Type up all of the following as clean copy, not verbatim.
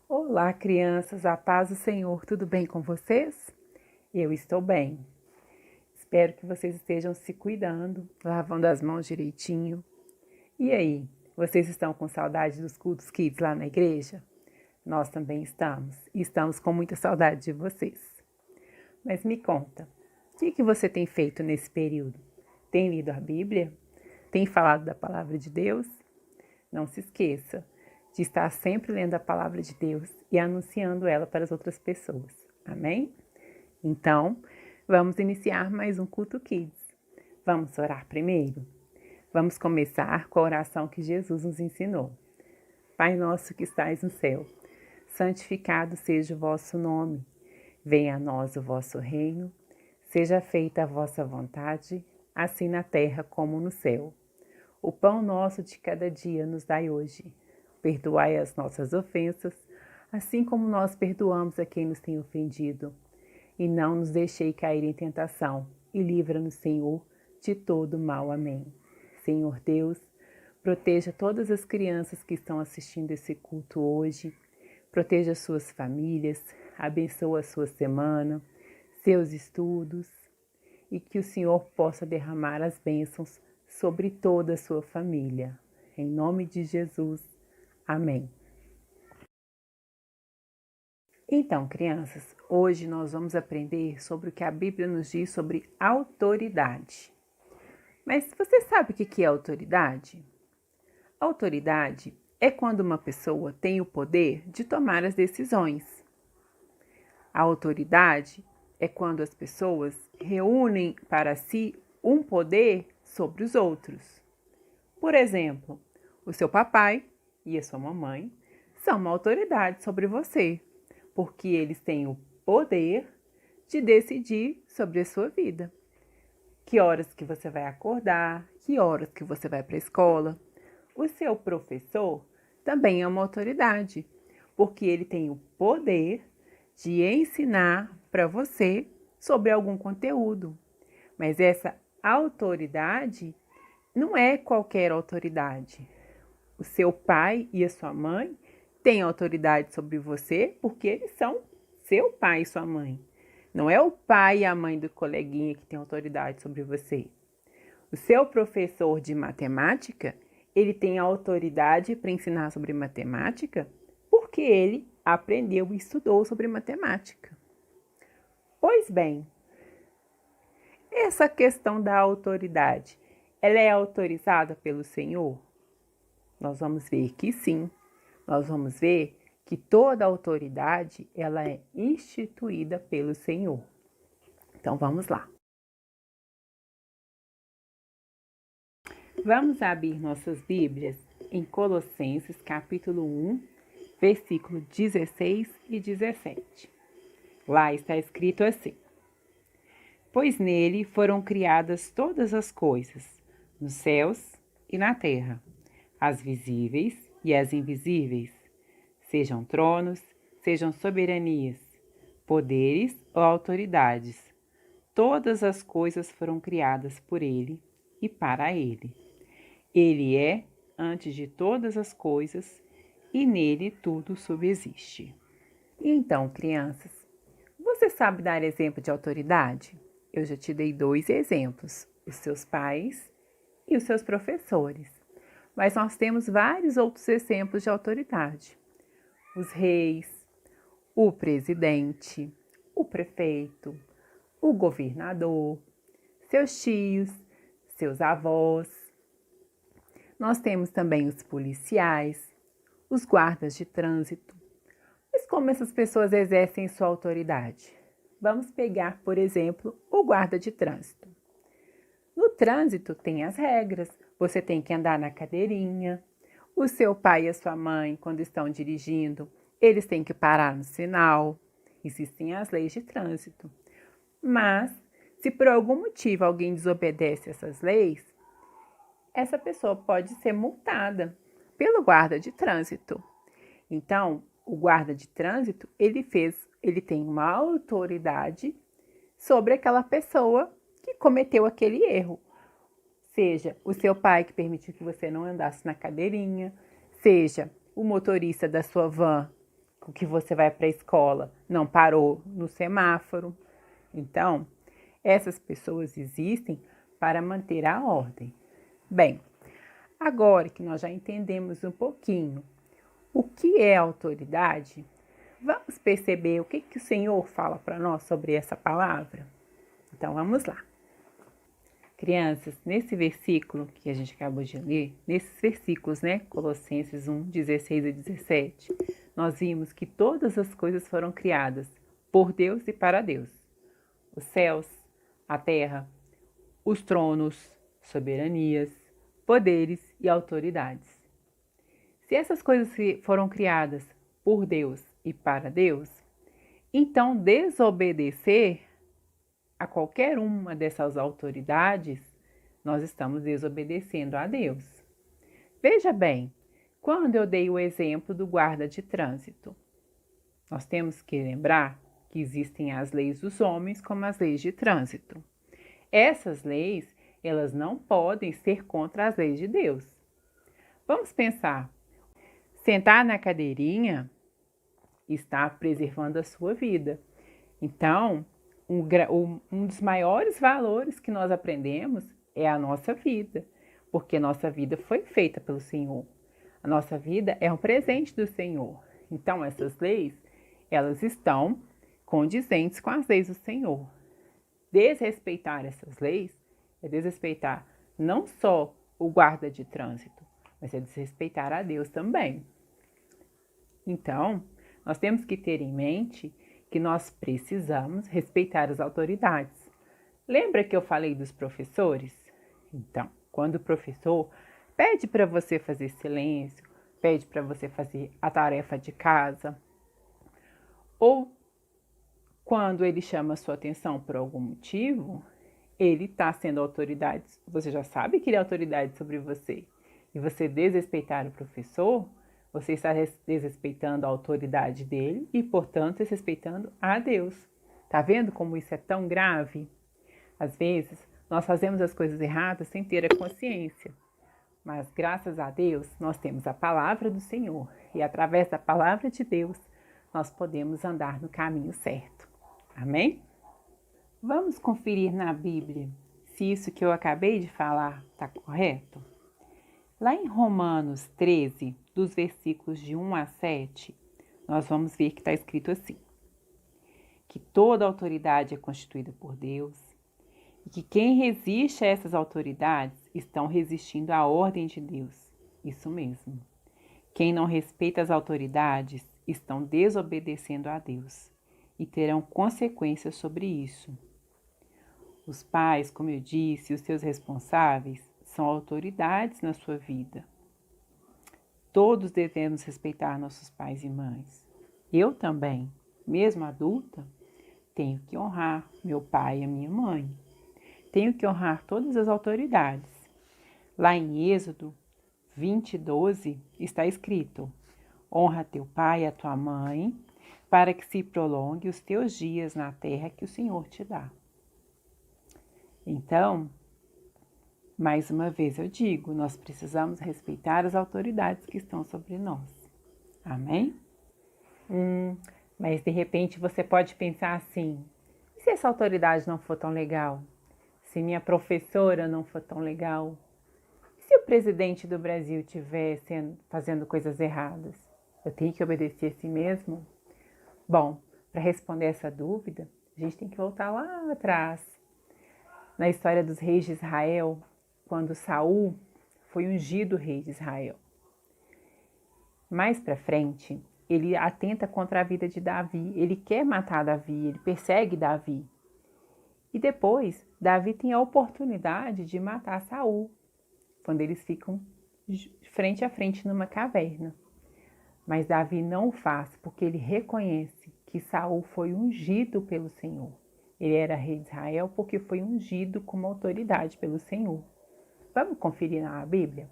Olá, crianças, a paz do Senhor, tudo bem com vocês? Eu estou bem. Espero que vocês estejam se cuidando, lavando as mãos direitinho. E aí, vocês estão com saudade dos cultos kids lá na igreja? Nós também estamos, e estamos com muita saudade de vocês. Mas me conta, o que você tem feito nesse período? Tem lido a Bíblia? Tem falado da palavra de Deus? Não se esqueça de estar sempre lendo a palavra de Deus e anunciando ela para as outras pessoas. Amém? Então, vamos iniciar mais um culto Kids. Vamos orar primeiro? Vamos começar com a oração que Jesus nos ensinou. Pai nosso que estais no céu, santificado seja o vosso nome. Venha a nós o vosso reino. Seja feita a vossa vontade, assim na terra como no céu. O pão nosso de cada dia nos dai hoje. Perdoai as nossas ofensas, assim como nós perdoamos a quem nos tem ofendido. E não nos deixei cair em tentação, e livra-nos, Senhor, de todo mal. Amém. Senhor Deus, proteja todas as crianças que estão assistindo esse culto hoje, proteja suas famílias, abençoa a sua semana, seus estudos, e que o Senhor possa derramar as bênçãos sobre toda a sua família. Em nome de Jesus. Amém. Então, crianças, hoje nós vamos aprender sobre o que a Bíblia nos diz sobre autoridade. Mas você sabe o que é autoridade? Autoridade é quando uma pessoa tem o poder de tomar as decisões. A autoridade é quando as pessoas reúnem para si um poder sobre os outros. Por exemplo, o seu papai e a sua mamãe são uma autoridade sobre você, porque eles têm o poder de decidir sobre a sua vida. Que horas que você vai acordar, que horas que você vai para a escola. O seu professor também é uma autoridade, porque ele tem o poder de ensinar para você sobre algum conteúdo. Mas essa autoridade não é qualquer autoridade. O seu pai e a sua mãe têm autoridade sobre você porque eles são seu pai e sua mãe. Não é o pai e a mãe do coleguinha que tem autoridade sobre você. O seu professor de matemática, ele tem autoridade para ensinar sobre matemática porque ele aprendeu e estudou sobre matemática. Pois bem, essa questão da autoridade, ela é autorizada pelo Senhor? Nós vamos ver que sim. Nós vamos ver que toda autoridade ela é instituída pelo Senhor. Então vamos lá. Vamos abrir nossas Bíblias em Colossenses capítulo 1, versículo 16 e 17. Lá está escrito assim: Pois nele foram criadas todas as coisas, nos céus e na terra, as visíveis e as invisíveis, sejam tronos, sejam soberanias, poderes ou autoridades. Todas as coisas foram criadas por ele e para ele. Ele é antes de todas as coisas e nele tudo subsiste. E então, crianças, você sabe dar exemplo de autoridade? Eu já te dei 2 exemplos, os seus pais e os seus professores. Mas nós temos vários outros exemplos de autoridade. Os reis, o presidente, o prefeito, o governador, seus tios, seus avós. Nós temos também os policiais, os guardas de trânsito. Mas como essas pessoas exercem sua autoridade? Vamos pegar, por exemplo, o guarda de trânsito. No trânsito tem as regras. Você tem que andar na cadeirinha. O seu pai e a sua mãe, quando estão dirigindo, eles têm que parar no sinal. Existem as leis de trânsito. Mas, se por algum motivo alguém desobedece essas leis, essa pessoa pode ser multada pelo guarda de trânsito. Então, o guarda de trânsito, ele tem uma autoridade sobre aquela pessoa que cometeu aquele erro. seja o seu pai que permitiu que você não andasse na cadeirinha, seja o motorista da sua van com que você vai para a escola não parou no semáforo. Então, essas pessoas existem para manter a ordem. Bem, agora que nós já entendemos um pouquinho o que é autoridade, vamos perceber o que o Senhor fala para nós sobre essa palavra? Então, vamos lá. Crianças, nesse versículo que a gente acabou de ler, nesses versículos, Colossenses 1, 16 e 17, nós vimos que todas as coisas foram criadas por Deus e para Deus. Os céus, a terra, os tronos, soberanias, poderes e autoridades. Se essas coisas foram criadas por Deus e para Deus, então desobedecer a qualquer uma dessas autoridades, nós estamos desobedecendo a Deus. Veja bem, quando eu dei o exemplo do guarda de trânsito, nós temos que lembrar que existem as leis dos homens como as leis de trânsito. Essas leis, elas não podem ser contra as leis de Deus. Vamos pensar, sentar na cadeirinha está preservando a sua vida. Então, um dos maiores valores que nós aprendemos é a nossa vida, porque nossa vida foi feita pelo Senhor. A nossa vida é um presente do Senhor. Então, essas leis, elas estão condizentes com as leis do Senhor. Desrespeitar essas leis é desrespeitar não só o guarda de trânsito, mas é desrespeitar a Deus também. Então, nós temos que ter em mente que nós precisamos respeitar as autoridades. Lembra que eu falei dos professores? Então, quando o professor pede para você fazer silêncio, pede para você fazer a tarefa de casa, ou quando ele chama a sua atenção por algum motivo, ele está sendo autoridade, você já sabe que ele é autoridade sobre você, e você desrespeitar o professor, você está desrespeitando a autoridade dele e, portanto, desrespeitando a Deus. Tá vendo como isso é tão grave? Às vezes, nós fazemos as coisas erradas sem ter a consciência. Mas, graças a Deus, nós temos a palavra do Senhor. E, através da palavra de Deus, nós podemos andar no caminho certo. Amém? Vamos conferir na Bíblia se isso que eu acabei de falar está correto? Lá em Romanos 13, dos versículos de 1 a 7, nós vamos ver que está escrito assim: que toda autoridade é constituída por Deus e que quem resiste a essas autoridades estão resistindo à ordem de Deus. Isso mesmo. Quem não respeita as autoridades estão desobedecendo a Deus e terão consequências sobre isso. Os pais, como eu disse, os seus responsáveis são autoridades na sua vida. Todos devemos respeitar nossos pais e mães. Eu também, mesmo adulta, tenho que honrar meu pai e a minha mãe. Tenho que honrar todas as autoridades. Lá em Êxodo 20:12 está escrito: honra teu pai e a tua mãe, para que se prolongue os teus dias na terra que o Senhor te dá. Então, mais uma vez eu digo, nós precisamos respeitar as autoridades que estão sobre nós. Amém? Mas de repente você pode pensar assim: e se essa autoridade não for tão legal? Se minha professora não for tão legal? E se o presidente do Brasil estiver fazendo coisas erradas? Eu tenho que obedecer a si mesmo? Bom, para responder essa dúvida, a gente tem que voltar lá atrás, na história dos reis de Israel, quando Saul foi ungido rei de Israel. Mais para frente, ele atenta contra a vida de Davi, ele quer matar Davi, ele persegue Davi. E depois, Davi tem a oportunidade de matar Saul, quando eles ficam frente a frente numa caverna. Mas Davi não o faz, porque ele reconhece que Saul foi ungido pelo Senhor. Ele era rei de Israel porque foi ungido como autoridade pelo Senhor. Vamos conferir na Bíblia?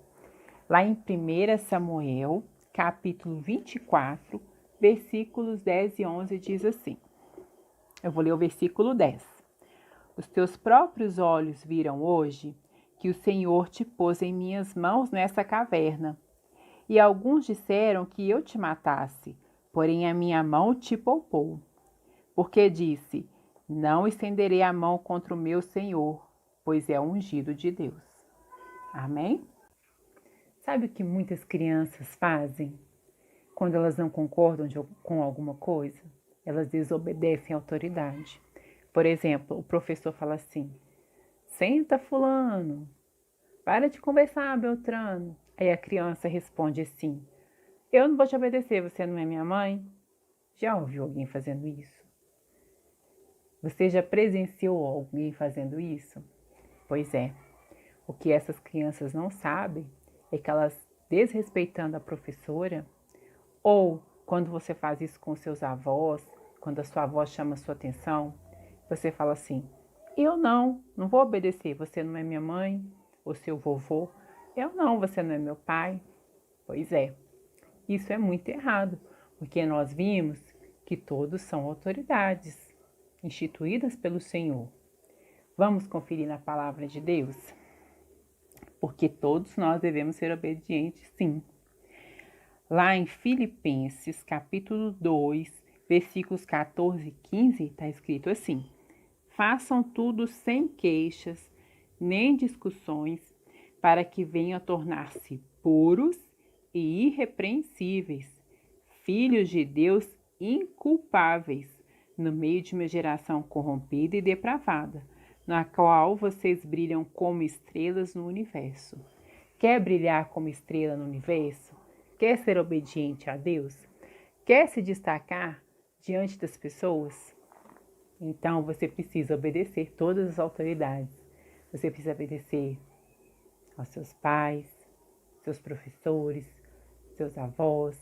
Lá em 1 Samuel, capítulo 24, versículos 10 e 11, diz assim. Eu vou ler o versículo 10. Os teus próprios olhos viram hoje que o Senhor te pôs em minhas mãos nessa caverna. E alguns disseram que eu te matasse, porém a minha mão te poupou. Porque disse: não estenderei a mão contra o meu Senhor, pois é o ungido de Deus. Amém? Sabe o que muitas crianças fazem quando elas não concordam com alguma coisa? Elas desobedecem à autoridade. Por exemplo, o professor fala assim: senta, fulano, para de conversar, Beltrano. Aí a criança responde assim: eu não vou te obedecer, você não é minha mãe? Já ouviu alguém fazendo isso? Você já presenciou alguém fazendo isso? Pois é. O que essas crianças não sabem é que elas, desrespeitando a professora, ou quando você faz isso com seus avós, quando a sua avó chama a sua atenção, você fala assim: eu não vou obedecer, você não é minha mãe, ou seu vovô, eu não, você não é meu pai. Pois é, isso é muito errado, porque nós vimos que todos são autoridades instituídas pelo Senhor. Vamos conferir na palavra de Deus? Porque todos nós devemos ser obedientes, sim. Lá em Filipenses, capítulo 2, versículos 14 e 15, está escrito assim: façam tudo sem queixas, nem discussões, para que venham a tornar-se puros e irrepreensíveis, filhos de Deus inculpáveis, no meio de uma geração corrompida e depravada, na qual vocês brilham como estrelas no universo. Quer brilhar como estrela no universo? Quer ser obediente a Deus? Quer se destacar diante das pessoas? Então você precisa obedecer todas as autoridades. Você precisa obedecer aos seus pais, seus professores, seus avós,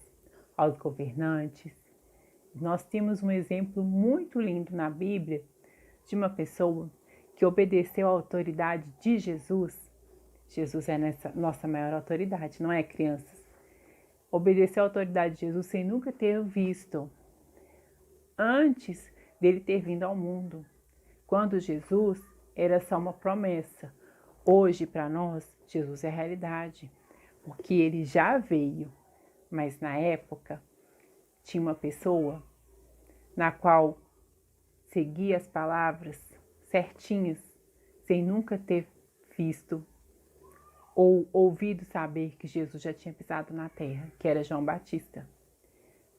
aos governantes. Nós temos um exemplo muito lindo na Bíblia de uma pessoa que obedeceu à autoridade de Jesus. Jesus é nossa maior autoridade, não é, crianças? Obedeceu à autoridade de Jesus sem nunca ter visto, antes dele ter vindo ao mundo. Quando Jesus era só uma promessa, hoje para nós Jesus é realidade, porque ele já veio, mas na época tinha uma pessoa na qual seguia as palavras certinhas, sem nunca ter visto ou ouvido saber que Jesus já tinha pisado na terra, que era João Batista.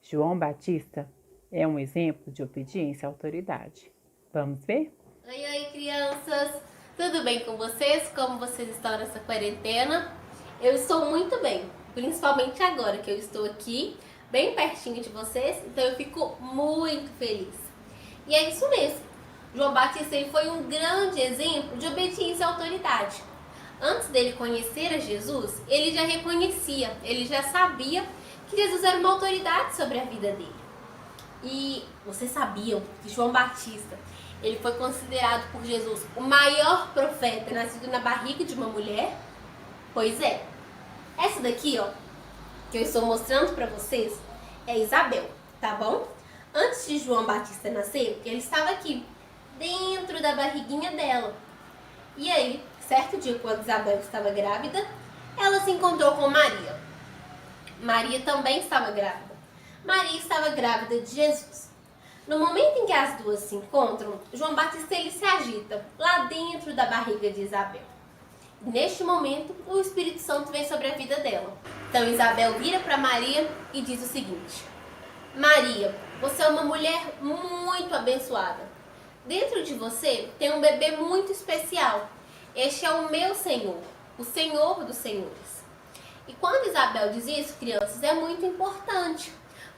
João Batista é um exemplo de obediência à autoridade. Vamos ver? Oi, crianças! Tudo bem com vocês? Como vocês estão nessa quarentena? Eu estou muito bem, principalmente agora que eu estou aqui, bem pertinho de vocês, então eu fico muito feliz. E é isso mesmo, João Batista ele foi um grande exemplo de obediência à autoridade. Antes dele conhecer a Jesus, ele já reconhecia, ele já sabia que Jesus era uma autoridade sobre a vida dele. E vocês sabiam que João Batista ele foi considerado por Jesus o maior profeta nascido na barriga de uma mulher? Pois é. Essa daqui, ó, que eu estou mostrando para vocês, é Isabel, tá bom? Antes de João Batista nascer, ele estava aqui, dentro da barriguinha dela. E aí, certo dia, quando Isabel estava grávida, ela se encontrou com Maria. Maria também estava grávida. Maria estava grávida de Jesus. No momento em que as duas se encontram, João Batista ele se agita lá dentro da barriga de Isabel. Neste momento, o Espírito Santo vem sobre a vida dela. Então Isabel vira para Maria e diz o seguinte: Maria, você é uma mulher muito abençoada. Dentro de você tem um bebê muito especial. Este é o meu Senhor, o Senhor dos Senhores. E quando Isabel diz isso, crianças, é muito importante,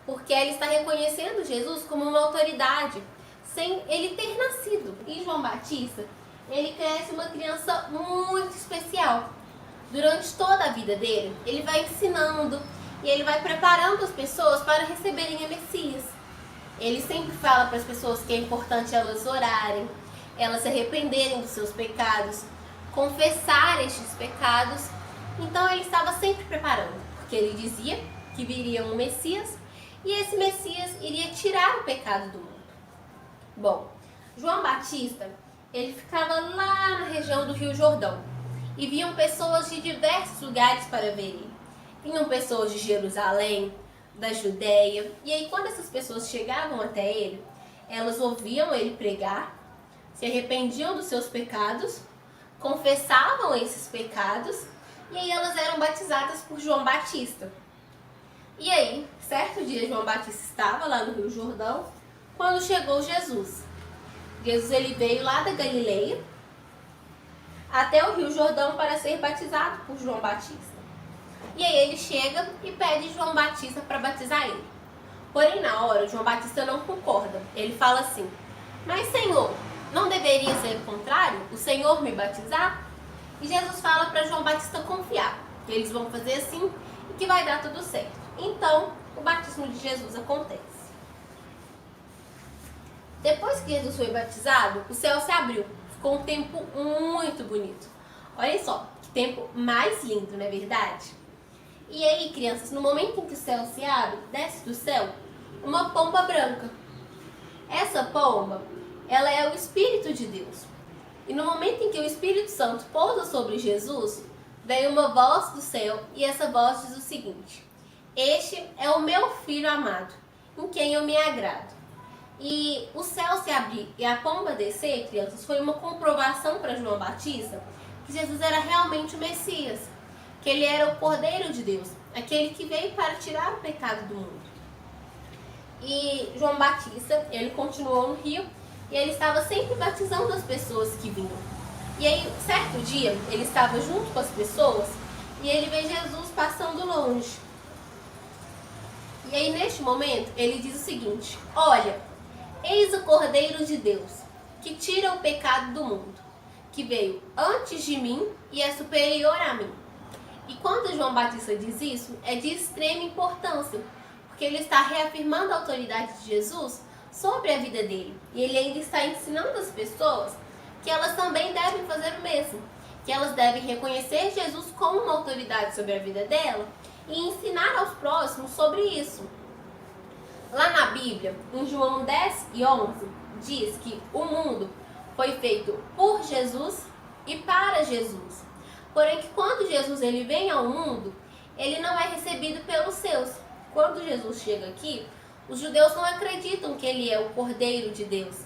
porque ela está reconhecendo Jesus como uma autoridade, sem ele ter nascido. E João Batista, ele cresce uma criança muito especial. Durante toda a vida dele, ele vai ensinando e ele vai preparando as pessoas para receberem a Messias. Ele sempre fala para as pessoas que é importante elas orarem, elas se arrependerem dos seus pecados, confessar estes pecados. Então ele estava sempre preparando, porque ele dizia que viria um Messias e esse Messias iria tirar o pecado do mundo. Bom, João Batista, ele ficava lá na região do Rio Jordão. e vinham pessoas de diversos lugares para ver ele. Vinham pessoas de Jerusalém, da Judéia, e aí quando essas pessoas chegavam até ele, elas ouviam ele pregar, se arrependiam dos seus pecados, confessavam esses pecados, e aí elas eram batizadas por João Batista. E aí, certo dia, João Batista estava lá no Rio Jordão, quando chegou Jesus. Jesus ele veio lá da Galileia até o Rio Jordão para ser batizado por João Batista. E aí ele chega e pede João Batista para batizar ele. Porém, na hora, João Batista não concorda. Ele fala assim: mas Senhor, não deveria ser o contrário? O Senhor me batizar? E Jesus fala para João Batista confiar, que eles vão fazer assim e que vai dar tudo certo. Então, o batismo de Jesus acontece. Depois que Jesus foi batizado, o céu se abriu. Ficou um tempo muito bonito. Olha só, que tempo mais lindo, não é verdade? E aí, crianças, no momento em que o céu se abre, desce do céu uma pomba branca. Essa pomba, ela é o Espírito de Deus. E no momento em que o Espírito Santo pousa sobre Jesus, veio uma voz do céu e essa voz diz o seguinte: este é o meu Filho amado, em quem eu me agrado. E o céu se abrir e a pomba descer, crianças, foi uma comprovação para João Batista que Jesus era realmente o Messias, que ele era o Cordeiro de Deus, aquele que veio para tirar o pecado do mundo. E João Batista, ele continuou no rio e ele estava sempre batizando as pessoas que vinham. E aí, certo dia, ele estava junto com as pessoas e ele vê Jesus passando longe. E aí, neste momento, ele diz o seguinte: olha, eis o Cordeiro de Deus, que tira o pecado do mundo, que veio antes de mim e é superior a mim. E quando João Batista diz isso, é de extrema importância, porque ele está reafirmando a autoridade de Jesus sobre a vida dele. E ele ainda está ensinando as pessoas que elas também devem fazer o mesmo, que elas devem reconhecer Jesus como uma autoridade sobre a vida dela e ensinar aos próximos sobre isso. Lá na Bíblia, em João 10 e 11, diz que o mundo foi feito por Jesus e para Jesus. Porém, que quando Jesus ele vem ao mundo, ele não é recebido pelos seus. Quando Jesus chega aqui, os judeus não acreditam que ele é o Cordeiro de Deus,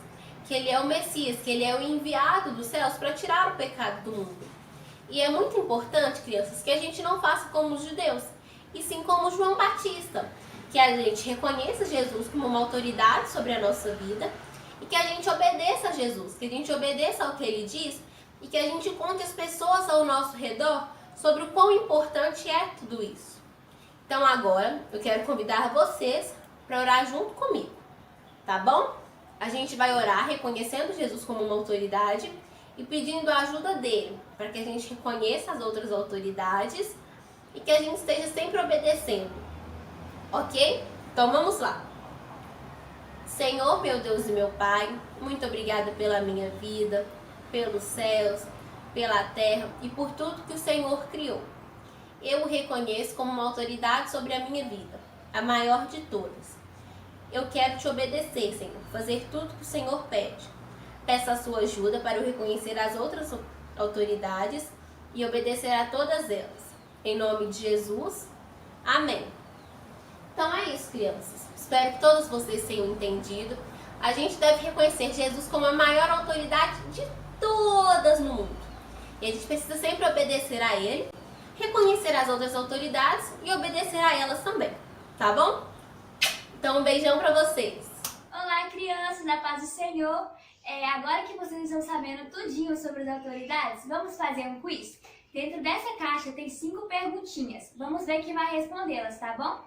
que ele é o Messias, que ele é o enviado dos céus para tirar o pecado do mundo. E é muito importante, crianças, que a gente não faça como os judeus, e sim como João Batista, que a gente reconheça Jesus como uma autoridade sobre a nossa vida e que a gente obedeça a Jesus, que a gente obedeça ao que ele diz e que a gente conte as pessoas ao nosso redor sobre o quão importante é tudo isso. Então agora eu quero convidar vocês para orar junto comigo, tá bom? A gente vai orar reconhecendo Jesus como uma autoridade e pedindo a ajuda dele, para que a gente reconheça as outras autoridades e que a gente esteja sempre obedecendo, ok? Então vamos lá. Senhor, meu Deus e meu Pai, muito obrigada pela minha vida, pelos céus, pela terra e por tudo que o Senhor criou. Eu o reconheço como uma autoridade sobre a minha vida, a maior de todas. Eu quero te obedecer, Senhor, fazer tudo que o Senhor pede. Peço a sua ajuda para eu reconhecer as outras autoridades e obedecer a todas elas. Em nome de Jesus, amém. Então é isso, crianças. Espero que todos vocês tenham entendido. A gente deve reconhecer Jesus como a maior autoridade de todas no mundo. E a gente precisa sempre obedecer a ele, reconhecer as outras autoridades e obedecer a elas também, tá bom? Então um beijão pra vocês. Olá, crianças, na paz do Senhor. Agora que vocês estão sabendo tudinho sobre as autoridades, vamos fazer um quiz? Dentro dessa caixa tem 5 perguntinhas. Vamos ver quem vai respondê-las, tá bom?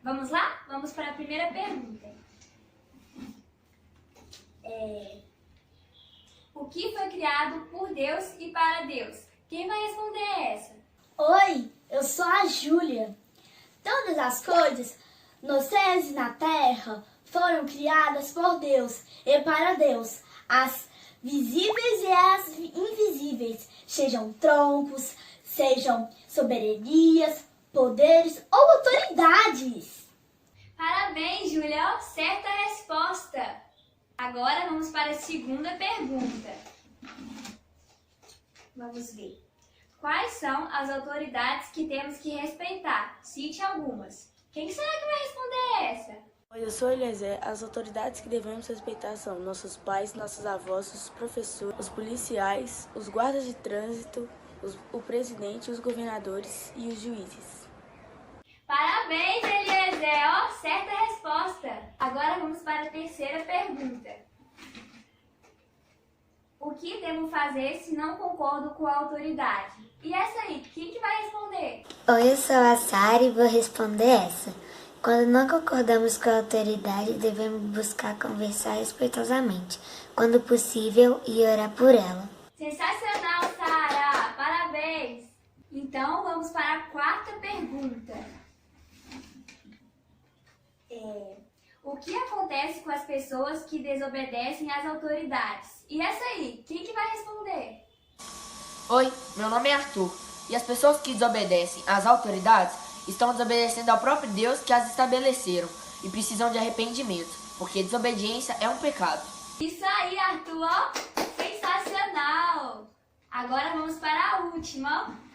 Vamos lá? Vamos para a primeira pergunta. O que foi criado por Deus e para Deus? Quem vai responder essa? Oi, eu sou a Júlia. Todas as coisas nos céus e na terra foram criadas por Deus e para Deus. As visíveis e as invisíveis, sejam troncos, sejam soberanias, poderes ou autoridades. Parabéns, Júlia! Certa resposta! Agora vamos para a segunda pergunta. Vamos ver. Quais são as autoridades que temos que respeitar? Cite algumas. Quem será que vai responder essa? Oi, eu sou Eliezer. As autoridades que devemos respeitar são nossos pais, nossos avós, os professores, os policiais, os guardas de trânsito, o presidente, os governadores e os juízes. Parabéns, Eliezer! Ó, certa resposta! Agora vamos para a terceira pergunta. O que devo fazer se não concordo com a autoridade? E essa aí, quem que vai responder? Oi, eu sou a Sara e vou responder essa. Quando não concordamos com a autoridade, devemos buscar conversar respeitosamente, quando possível, e orar por ela. Sensacional, Sara! Parabéns! Então, vamos para a quarta pergunta. O que acontece com as pessoas que desobedecem às autoridades? E essa aí, quem que vai responder? Oi, meu nome é Arthur, e as pessoas que desobedecem às autoridades estão desobedecendo ao próprio Deus que as estabeleceram e precisam de arrependimento, porque desobediência é um pecado. Isso aí, Arthur, ó! Sensacional! Agora vamos para a última, ó.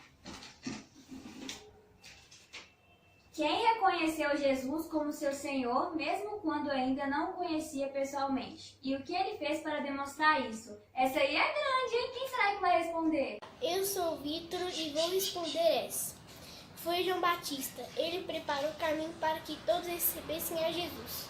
Quem reconheceu Jesus como seu Senhor, mesmo quando ainda não o conhecia pessoalmente? E o que ele fez para demonstrar isso? Essa aí é grande, hein? Quem será que vai responder? Eu sou o Vitor e vou responder essa. Foi João Batista. Ele preparou o caminho para que todos recebessem a Jesus.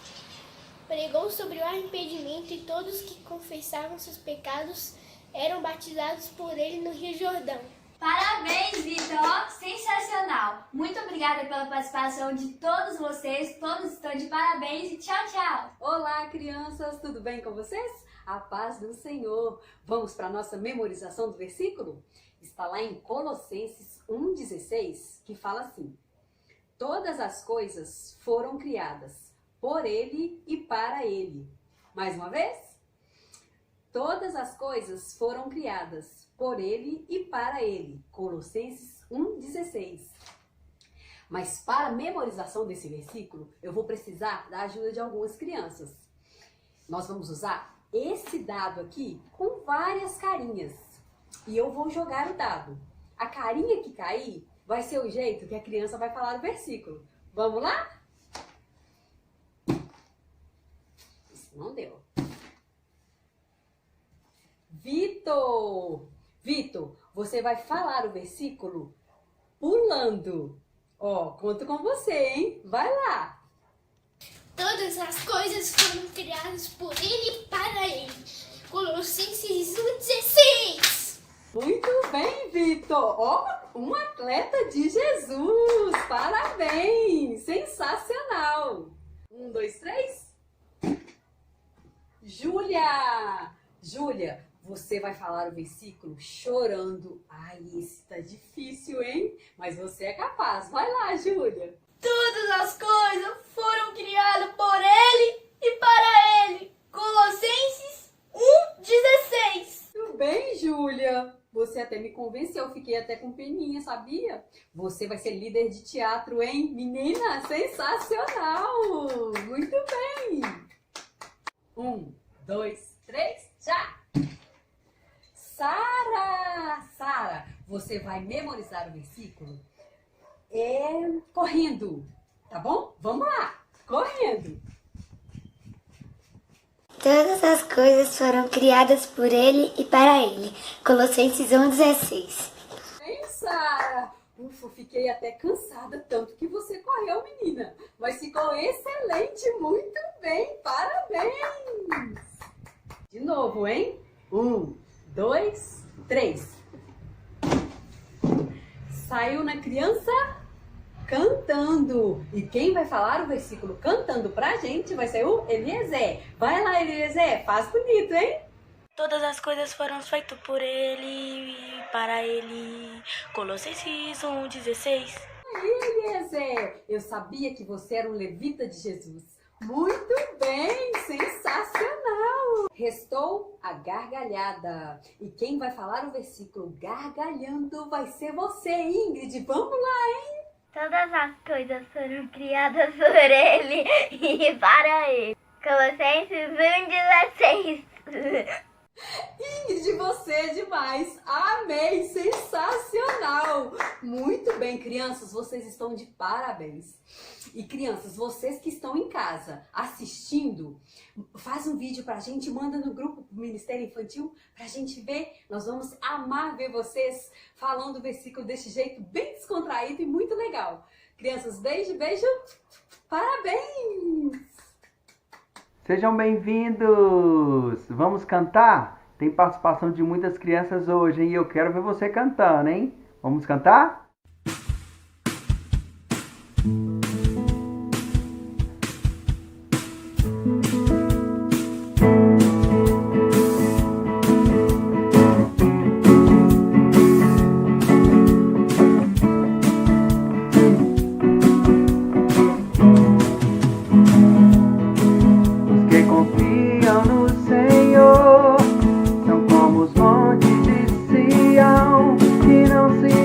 Pregou sobre o arrependimento e todos que confessavam seus pecados eram batizados por ele no Rio Jordão. Parabéns, Vitor! Sensacional! Muito obrigada pela participação de todos vocês. Todos estão de parabéns e tchau, tchau! Olá, crianças! Tudo bem com vocês? A paz do Senhor! Vamos para a nossa memorização do versículo? Está lá em Colossenses 1,16, que fala assim: todas as coisas foram criadas por Ele e para Ele. Mais uma vez? Todas as coisas foram criadas por Ele e para Ele. Colossenses 1,16. Mas para a memorização desse versículo, eu vou precisar da ajuda de algumas crianças. Nós vamos usar esse dado aqui com várias carinhas. E eu vou jogar o dado. A carinha que cair vai ser o jeito que a criança vai falar o versículo. Vamos lá? Isso não deu. Vitor, você vai falar o versículo pulando. Ó, conto com você, hein? Vai lá. Todas as coisas foram criadas por ele e para ele. Colossenses 1,16. Muito bem, Vitor. Ó, um atleta de Jesus. Parabéns. Sensacional. 1, 2, 3. Júlia, você vai falar o versículo chorando. Ai, esse tá difícil, hein? Mas você é capaz. Vai lá, Júlia. Todas as coisas foram criadas por ele e para ele. Colossenses 1,16. Tudo bem, Júlia? Você até me convenceu, fiquei até com peninha, sabia? Você vai ser líder de teatro, hein? Menina, sensacional! Muito bem! 1, 2, 3, já! Sara, você vai memorizar o versículo correndo, tá bom? Vamos lá, correndo! Todas as coisas foram criadas por ele e para ele. Colossenses 1,16. Hein, Sara? Ufa, fiquei até cansada, tanto que você correu, menina. Mas ficou excelente, muito bem, parabéns! De novo, hein? 1, 2, 3. Saiu na criança cantando. E quem vai falar o versículo cantando pra gente vai ser o Eliezer. Vai lá, Eliezer, faz bonito, hein? Todas as coisas foram feitas por ele e para ele. Colossenses 1,16. Aí, Eliezer, eu sabia que você era um levita de Jesus. Muito bem, sensacional! Restou a gargalhada. E quem vai falar o versículo gargalhando vai ser você, Ingrid. Vamos lá, hein? Todas as coisas foram criadas por ele e para ele. Colossenses 1,16. Ingrid, você é demais! Amei! Sensacional! Muito bem, crianças, vocês estão de parabéns. E crianças, vocês que estão em casa assistindo, faz um vídeo pra gente, manda no grupo do Ministério Infantil pra gente ver. Nós vamos amar ver vocês falando o versículo desse jeito bem descontraído e muito legal. Crianças, beijo, beijo! Parabéns! Sejam bem-vindos! Vamos cantar? Tem participação de muitas crianças hoje, hein? E eu quero ver você cantando, hein? Vamos cantar?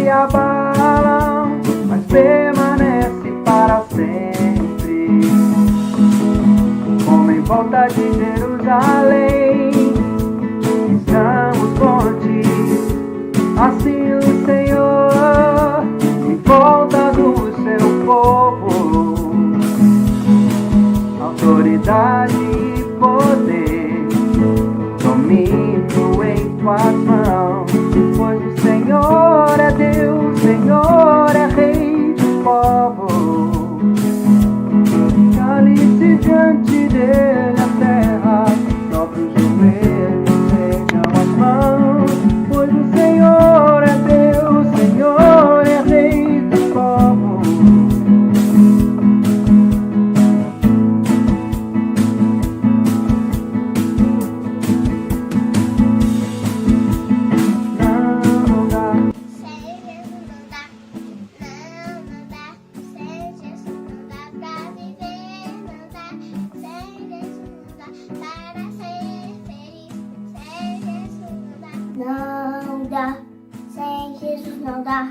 Abalam, mas permanece para sempre. Como em volta de Jerusalém, estamos contigo. Assim o Senhor, em volta do seu povo, autoridade e poder, domínio em tuas mãos. Pois o Senhor é Deus, Senhor é Rei do povo. Cale-se diante dele a terra, dobre os joelhos, ergam as mãos. Pois o Senhor é Deus, Senhor é Rei do povo. Não dá, sem Jesus não dá,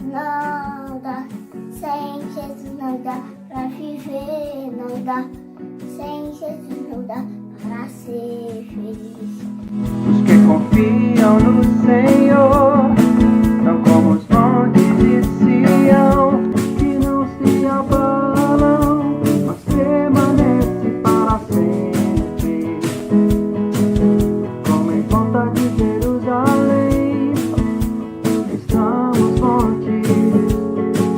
não dá, sem Jesus não dá pra viver, não dá, sem Jesus não dá para ser feliz. Os que confiam no Senhor são como os montes de Sião, que não se abalam, mas permanecem para sempre. Como em volta de Jerusalém, estamos contigo.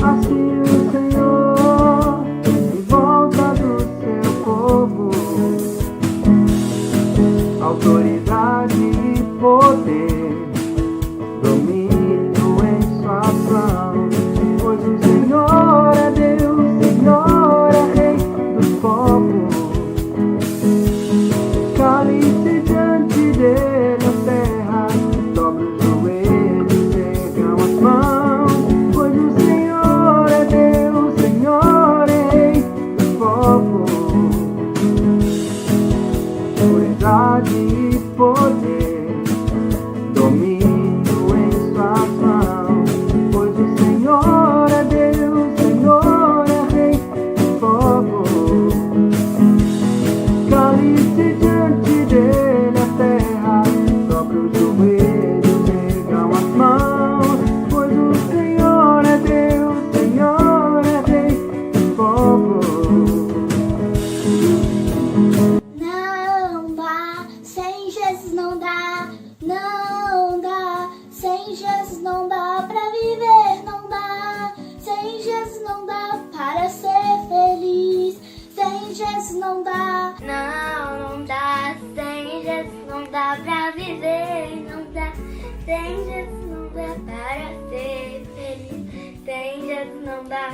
Assim o Senhor, em volta do seu povo, autoridade e poder, domínio em suas mãos. Pois o Senhor é Deus, Senhor é Rei do povo. Cale-se diante dele a terra, dobre os joelhos, ergam as mãos. Pois o Senhor é Deus, Senhor é Rei do povo. Autoridade e poder, domínio em suas mãos. Pois o Senhor é Deus, Senhor é Rei do povo. Cale-se diante dele a terra, dobre os joelhos, ergam as mãos. Pois o Senhor é Deus, Senhor é Rei do povo. Não dá, sem Jesus não dá, não dá, sem Jesus não dá pra viver, não dá, sem Jesus não dá para ser feliz, sem Jesus não dá. Não dá, sem Jesus não dá pra viver, não dá, sem Jesus não dá para ser feliz, sem Jesus não dá.